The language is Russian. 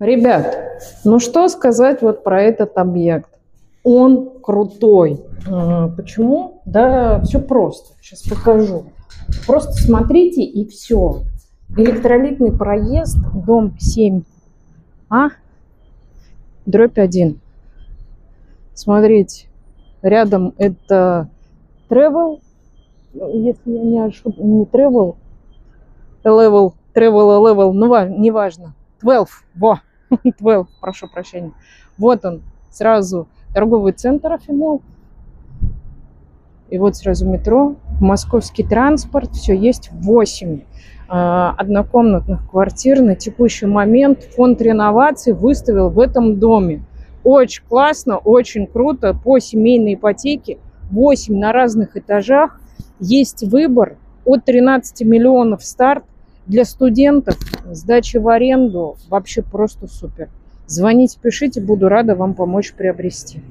Ребят, ну что сказать вот про этот объект? Он крутой. Почему? Да, все просто. Сейчас покажу. Просто смотрите и все. Электролитный проезд, дом 7А, дробь 1. Смотрите, рядом это Travel, если я не ошибаюсь, не Travel, Travel, ну неважно. 12, во, 12, прошу прощения. Вот он, сразу торговый центр Афимол. И вот сразу метро, московский транспорт, все есть. 8 однокомнатных квартир на текущий момент фонд реновации выставил в этом доме. Очень классно, очень круто, по семейной ипотеке, 8 на разных этажах. Есть выбор от 13 миллионов старт. Для студентов сдача в аренду вообще просто супер. Звоните, пишите, буду рада вам помочь приобрести.